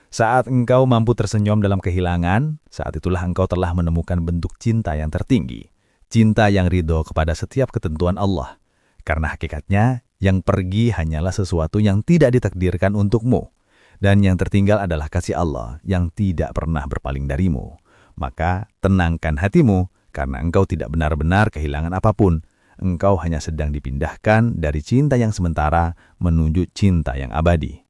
Saat engkau mampu tersenyum dalam kehilangan, saat itulah engkau telah menemukan bentuk cinta yang tertinggi. Cinta yang ridho kepada setiap ketentuan Allah. Karena hakikatnya, yang pergi hanyalah sesuatu yang tidak ditakdirkan untukmu. Dan yang tertinggal adalah kasih Allah yang tidak pernah berpaling darimu. Maka tenangkan hatimu, karena engkau tidak benar-benar kehilangan apapun. Engkau hanya sedang dipindahkan dari cinta yang sementara menuju cinta yang abadi.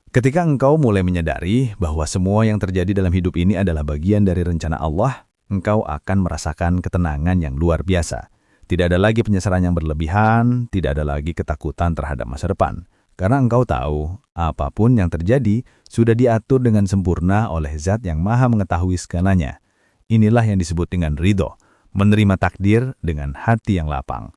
Ketika engkau mulai menyadari bahwa semua yang terjadi dalam hidup ini adalah bagian dari rencana Allah, engkau akan merasakan ketenangan yang luar biasa. Tidak ada lagi penyesalan yang berlebihan, tidak ada lagi ketakutan terhadap masa depan. Karena engkau tahu, apapun yang terjadi sudah diatur dengan sempurna oleh Zat yang Maha mengetahui segalanya. Inilah yang disebut dengan ridho, menerima takdir dengan hati yang lapang.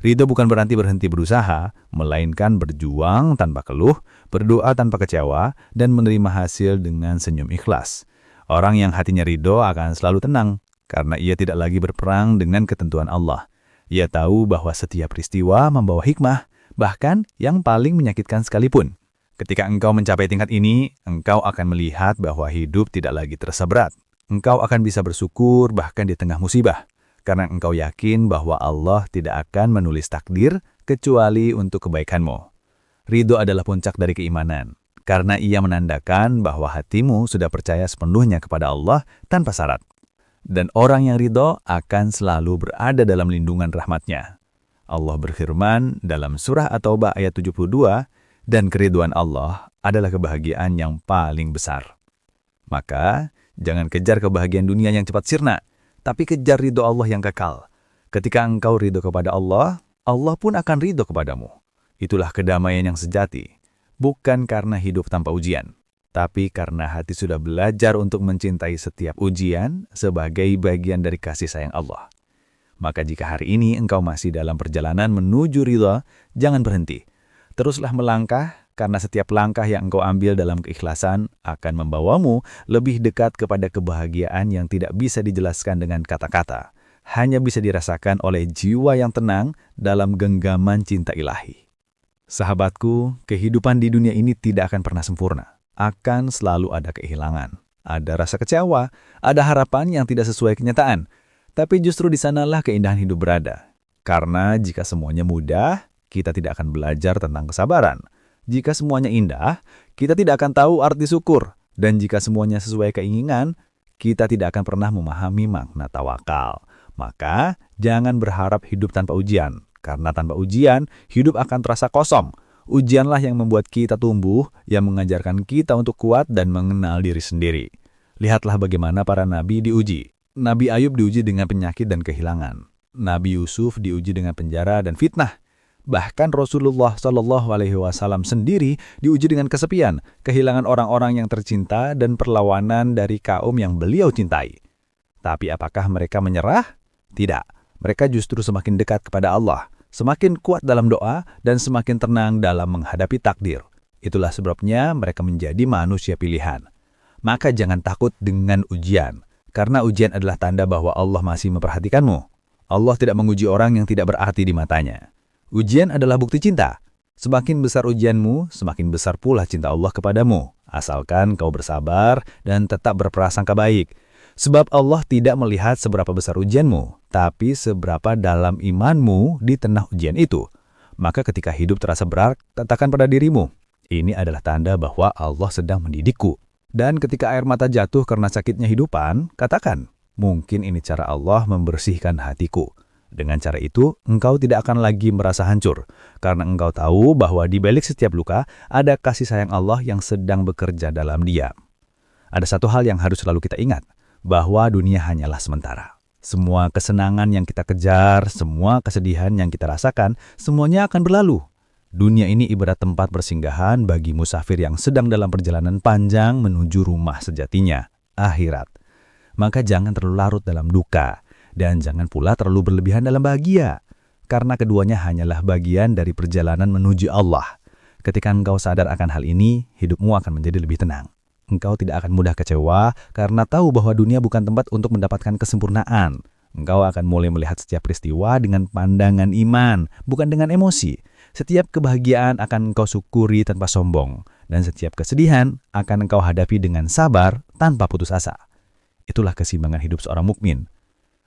Ridho bukan berarti berhenti berusaha, melainkan berjuang tanpa keluh, berdoa tanpa kecewa, dan menerima hasil dengan senyum ikhlas. Orang yang hatinya ridho akan selalu tenang, karena ia tidak lagi berperang dengan ketentuan Allah. Ia tahu bahwa setiap peristiwa membawa hikmah, bahkan yang paling menyakitkan sekalipun. Ketika engkau mencapai tingkat ini, engkau akan melihat bahwa hidup tidak lagi terasa berat. Engkau akan bisa bersyukur bahkan di tengah musibah, karena engkau yakin bahwa Allah tidak akan menulis takdir kecuali untuk kebaikanmu. Ridho adalah puncak dari keimanan, karena ia menandakan bahwa hatimu sudah percaya sepenuhnya kepada Allah tanpa syarat. Dan orang yang ridho akan selalu berada dalam lindungan rahmat-Nya. Allah berfirman dalam surah At-Taubah ayat 72, dan keridhaan Allah adalah kebahagiaan yang paling besar. Maka, jangan kejar kebahagiaan dunia yang cepat sirna, tapi kejar ridho Allah yang kekal. Ketika engkau ridho kepada Allah, Allah pun akan ridho kepadamu. Itulah kedamaian yang sejati, bukan karena hidup tanpa ujian, tapi karena hati sudah belajar untuk mencintai setiap ujian sebagai bagian dari kasih sayang Allah. Maka jika hari ini engkau masih dalam perjalanan menuju ridha, jangan berhenti. Teruslah melangkah, karena setiap langkah yang engkau ambil dalam keikhlasan akan membawamu lebih dekat kepada kebahagiaan yang tidak bisa dijelaskan dengan kata-kata. Hanya bisa dirasakan oleh jiwa yang tenang dalam genggaman cinta ilahi. Sahabatku, kehidupan di dunia ini tidak akan pernah sempurna. Akan selalu ada kehilangan, ada rasa kecewa, ada harapan yang tidak sesuai kenyataan. Tapi justru di sanalah keindahan hidup berada. Karena jika semuanya mudah, kita tidak akan belajar tentang kesabaran. Jika semuanya indah, kita tidak akan tahu arti syukur. Dan jika semuanya sesuai keinginan, kita tidak akan pernah memahami makna tawakal. Maka, jangan berharap hidup tanpa ujian. Karena tanpa ujian, hidup akan terasa kosong. Ujianlah yang membuat kita tumbuh, yang mengajarkan kita untuk kuat dan mengenal diri sendiri. Lihatlah bagaimana para nabi diuji. Nabi Ayub diuji dengan penyakit dan kehilangan. Nabi Yusuf diuji dengan penjara dan fitnah. Bahkan Rasulullah SAW sendiri diuji dengan kesepian, kehilangan orang-orang yang tercinta dan perlawanan dari kaum yang beliau cintai. Tapi apakah mereka menyerah? Tidak. Mereka justru semakin dekat kepada Allah, semakin kuat dalam doa, dan semakin tenang dalam menghadapi takdir. Itulah sebabnya mereka menjadi manusia pilihan. Maka jangan takut dengan ujian, karena ujian adalah tanda bahwa Allah masih memperhatikanmu. Allah tidak menguji orang yang tidak berarti di matanya. Ujian adalah bukti cinta. Semakin besar ujianmu, semakin besar pula cinta Allah kepadamu. Asalkan kau bersabar dan tetap berprasangka baik. Sebab Allah tidak melihat seberapa besar ujianmu, tapi seberapa dalam imanmu di tengah ujian itu. Maka ketika hidup terasa berat, katakan pada dirimu, ini adalah tanda bahwa Allah sedang mendidikku. Dan ketika air mata jatuh karena sakitnya hidupan, katakan, mungkin ini cara Allah membersihkan hatiku. Dengan cara itu, engkau tidak akan lagi merasa hancur, karena engkau tahu bahwa di balik setiap luka, ada kasih sayang Allah yang sedang bekerja dalam diam. Ada satu hal yang harus selalu kita ingat, bahwa dunia hanyalah sementara. Semua kesenangan yang kita kejar, semua kesedihan yang kita rasakan, semuanya akan berlalu. Dunia ini ibarat tempat persinggahan bagi musafir yang sedang dalam perjalanan panjang menuju rumah sejatinya, akhirat. Maka jangan terlalu larut dalam duka, dan jangan pula terlalu berlebihan dalam bahagia, karena keduanya hanyalah bagian dari perjalanan menuju Allah. Ketika engkau sadar akan hal ini, hidupmu akan menjadi lebih tenang. Engkau tidak akan mudah kecewa karena tahu bahwa dunia bukan tempat untuk mendapatkan kesempurnaan. Engkau akan mulai melihat setiap peristiwa dengan pandangan iman, bukan dengan emosi. Setiap kebahagiaan akan engkau syukuri tanpa sombong, dan setiap kesedihan akan engkau hadapi dengan sabar tanpa putus asa. Itulah keseimbangan hidup seorang mukmin.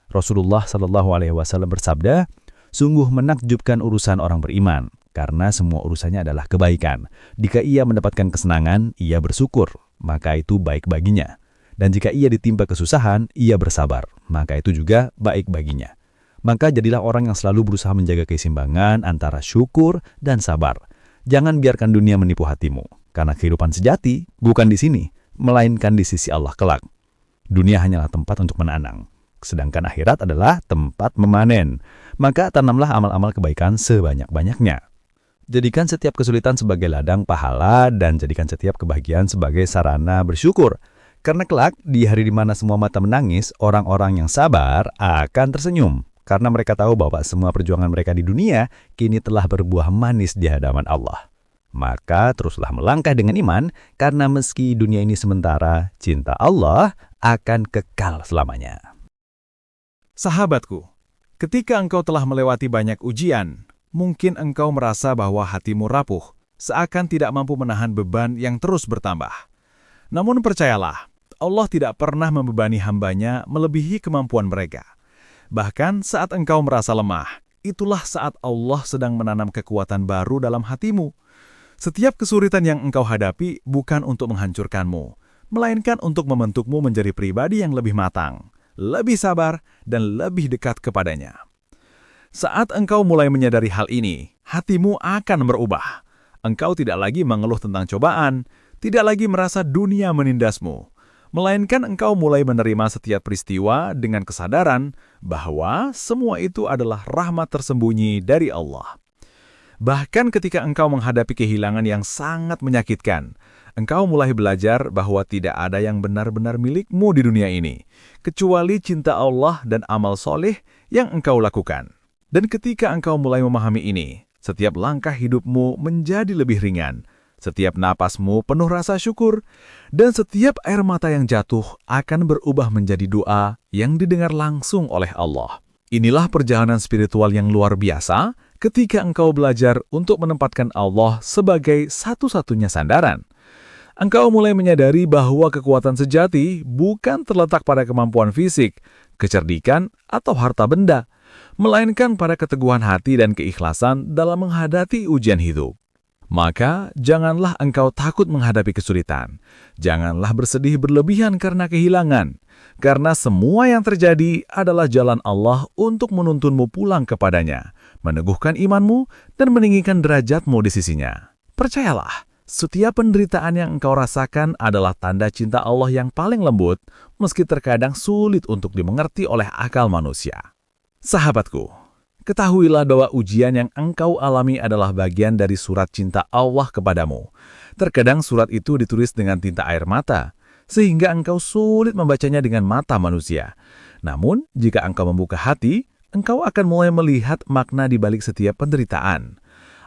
Rasulullah SAW bersabda, sungguh menakjubkan urusan orang beriman, karena semua urusannya adalah kebaikan. Jika ia mendapatkan kesenangan, ia bersyukur, maka itu baik baginya. Dan jika ia ditimpa kesusahan, ia bersabar, maka itu juga baik baginya. Maka jadilah orang yang selalu berusaha menjaga keseimbangan antara syukur dan sabar. Jangan biarkan dunia menipu hatimu, karena kehidupan sejati bukan di sini, melainkan di sisi Allah kelak. Dunia hanyalah tempat untuk menanam, sedangkan akhirat adalah tempat memanen. Maka tanamlah amal-amal kebaikan sebanyak-banyaknya. Jadikan setiap kesulitan sebagai ladang pahala dan jadikan setiap kebahagiaan sebagai sarana bersyukur. Karena kelak, di hari di mana semua mata menangis, orang-orang yang sabar akan tersenyum. Karena mereka tahu bahwa semua perjuangan mereka di dunia kini telah berbuah manis di hadapan Allah. Maka teruslah melangkah dengan iman, karena meski dunia ini sementara, cinta Allah akan kekal selamanya. Sahabatku, ketika engkau telah melewati banyak ujian, mungkin engkau merasa bahwa hatimu rapuh, seakan tidak mampu menahan beban yang terus bertambah. Namun percayalah, Allah tidak pernah membebani hambanya melebihi kemampuan mereka. Bahkan saat engkau merasa lemah, itulah saat Allah sedang menanam kekuatan baru dalam hatimu. Setiap kesulitan yang engkau hadapi bukan untuk menghancurkanmu, melainkan untuk membentukmu menjadi pribadi yang lebih matang, lebih sabar, dan lebih dekat kepadanya. Saat engkau mulai menyadari hal ini, hatimu akan berubah. Engkau tidak lagi mengeluh tentang cobaan, tidak lagi merasa dunia menindasmu, melainkan engkau mulai menerima setiap peristiwa dengan kesadaran bahwa semua itu adalah rahmat tersembunyi dari Allah. Bahkan ketika engkau menghadapi kehilangan yang sangat menyakitkan, engkau mulai belajar bahwa tidak ada yang benar-benar milikmu di dunia ini, kecuali cinta Allah dan amal soleh yang engkau lakukan. Dan ketika engkau mulai memahami ini, setiap langkah hidupmu menjadi lebih ringan, setiap napasmu penuh rasa syukur, dan setiap air mata yang jatuh akan berubah menjadi doa yang didengar langsung oleh Allah. Inilah perjalanan spiritual yang luar biasa ketika engkau belajar untuk menempatkan Allah sebagai satu-satunya sandaran. Engkau mulai menyadari bahwa kekuatan sejati bukan terletak pada kemampuan fisik, kecerdikan, atau harta benda, melainkan pada keteguhan hati dan keikhlasan dalam menghadapi ujian hidup. Maka, janganlah engkau takut menghadapi kesulitan. Janganlah bersedih berlebihan karena kehilangan. Karena semua yang terjadi adalah jalan Allah untuk menuntunmu pulang kepadanya, meneguhkan imanmu, dan meninggikan derajatmu di sisinya. Percayalah, setiap penderitaan yang engkau rasakan adalah tanda cinta Allah yang paling lembut, meski terkadang sulit untuk dimengerti oleh akal manusia. Sahabatku, ketahuilah bahwa ujian yang engkau alami adalah bagian dari surat cinta Allah kepadamu. Terkadang surat itu ditulis dengan tinta air mata, sehingga engkau sulit membacanya dengan mata manusia. Namun, jika engkau membuka hati, engkau akan mulai melihat makna di balik setiap penderitaan.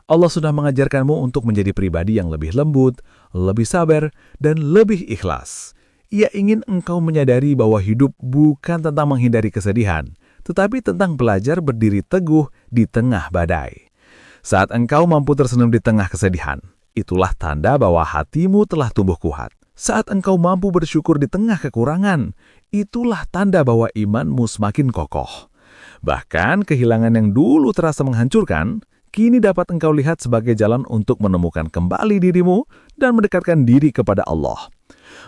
Allah sudah mengajarkanmu untuk menjadi pribadi yang lebih lembut, lebih sabar, dan lebih ikhlas. Ia ingin engkau menyadari bahwa hidup bukan tentang menghindari kesedihan, tetapi tentang belajar berdiri teguh di tengah badai. Saat engkau mampu tersenyum di tengah kesedihan, itulah tanda bahwa hatimu telah tumbuh kuat. Saat engkau mampu bersyukur di tengah kekurangan, itulah tanda bahwa imanmu semakin kokoh. Bahkan kehilangan yang dulu terasa menghancurkan, kini dapat engkau lihat sebagai jalan untuk menemukan kembali dirimu dan mendekatkan diri kepada Allah.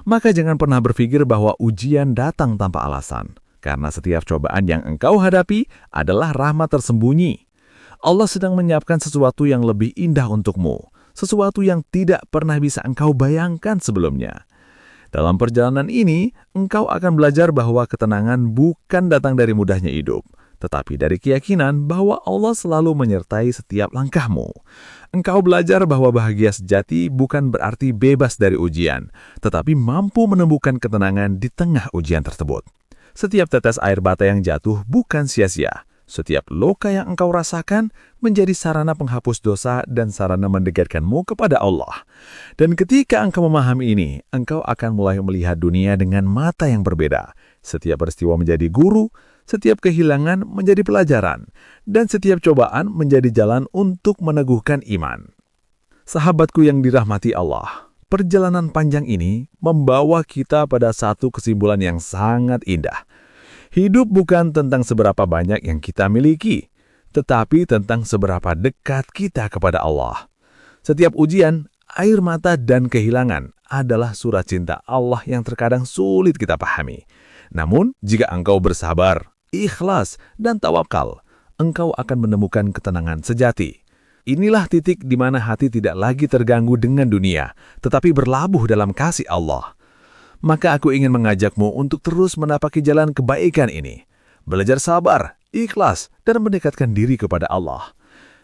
Maka jangan pernah berpikir bahwa ujian datang tanpa alasan. Karena setiap cobaan yang engkau hadapi adalah rahmat tersembunyi. Allah sedang menyiapkan sesuatu yang lebih indah untukmu, sesuatu yang tidak pernah bisa engkau bayangkan sebelumnya. Dalam perjalanan ini, engkau akan belajar bahwa ketenangan bukan datang dari mudahnya hidup, tetapi dari keyakinan bahwa Allah selalu menyertai setiap langkahmu. Engkau belajar bahwa bahagia sejati bukan berarti bebas dari ujian, tetapi mampu menemukan ketenangan di tengah ujian tersebut. Setiap tetes air mata yang jatuh bukan sia-sia. Setiap luka yang engkau rasakan menjadi sarana penghapus dosa dan sarana mendekatkanmu kepada Allah. Dan ketika engkau memahami ini, engkau akan mulai melihat dunia dengan mata yang berbeda. Setiap peristiwa menjadi guru, setiap kehilangan menjadi pelajaran, dan setiap cobaan menjadi jalan untuk meneguhkan iman. Sahabatku yang dirahmati Allah, perjalanan panjang ini membawa kita pada satu kesimpulan yang sangat indah. Hidup bukan tentang seberapa banyak yang kita miliki, tetapi tentang seberapa dekat kita kepada Allah. Setiap ujian, air mata, dan kehilangan adalah surat cinta Allah yang terkadang sulit kita pahami. Namun, jika engkau bersabar, ikhlas, dan tawakal, engkau akan menemukan ketenangan sejati. Inilah titik di mana hati tidak lagi terganggu dengan dunia, tetapi berlabuh dalam kasih Allah. Maka aku ingin mengajakmu untuk terus menapaki jalan kebaikan ini. Belajar sabar, ikhlas, dan mendekatkan diri kepada Allah.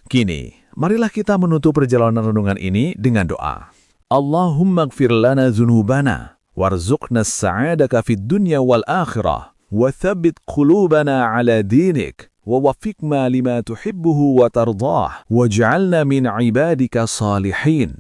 Kini, marilah kita menutup perjalanan renungan ini dengan doa. Allahumma gfir lana zunubana, warzuqna as-sa'adaka fid dunya wal akhirah, wa thabbit qulubana ala dinik. ووفقنا لما تحبه وترضاه واجعلنا من عبادك صالحين.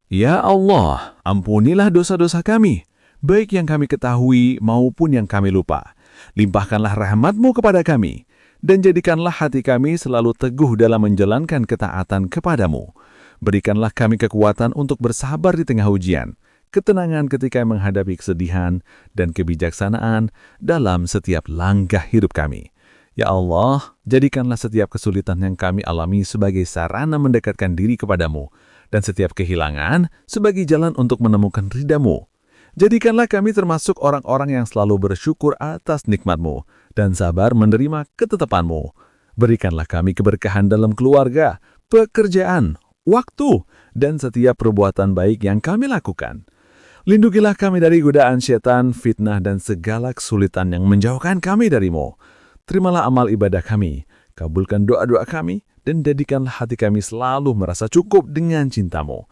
Ya Allah, ampunilah dosa-dosa kami, baik yang kami ketahui maupun yang kami lupa, Limpahkanlah rahmat-Mu kepada kami, dan jadikanlah hati kami selalu teguh dalam menjalankan ketaatan kepadamu. Berikanlah kami kekuatan untuk bersabar di tengah ujian, ketenangan ketika menghadapi kesedihan, dan kebijaksanaan dalam setiap langkah hidup kami. Ya Allah, jadikanlah setiap kesulitan yang kami alami sebagai sarana mendekatkan diri kepadamu, dan setiap kehilangan sebagai jalan untuk menemukan ridha-Mu. Jadikanlah kami termasuk orang-orang yang selalu bersyukur atas nikmat-Mu dan sabar menerima ketetapan-Mu. Berikanlah kami keberkahan dalam keluarga, pekerjaan, waktu, dan setiap perbuatan baik yang kami lakukan. Lindungilah kami dari godaan setan, fitnah, dan segala kesulitan yang menjauhkan kami dari-Mu. Terimalah amal ibadah kami, kabulkan doa-doa kami, dan jadikanlah hati kami selalu merasa cukup dengan cinta-Mu.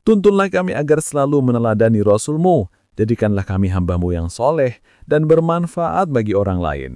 Tuntunlah kami agar selalu meneladani Rasul-Mu. Jadikanlah kami hamba-Mu yang soleh dan bermanfaat bagi orang lain.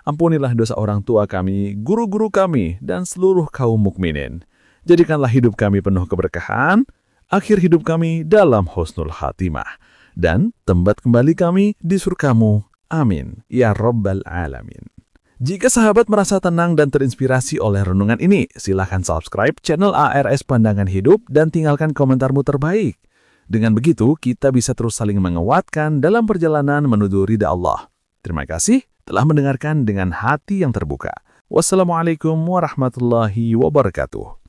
Ampunilah dosa orang tua kami, guru-guru kami, dan seluruh kaum mukminin. Jadikanlah hidup kami penuh keberkahan, akhir hidup kami dalam husnul khatimah, dan tempat kembali kami di surga-Mu. Amin. Ya Rabbal Alamin. Jika sahabat merasa tenang dan terinspirasi oleh renungan ini, silakan subscribe channel ARS Pandangan Hidup dan tinggalkan komentarmu terbaik. Dengan begitu, kita bisa terus saling menguatkan dalam perjalanan menuju ridha Allah. Terima kasih telah mendengarkan dengan hati yang terbuka. Wassalamualaikum warahmatullahi wabarakatuh.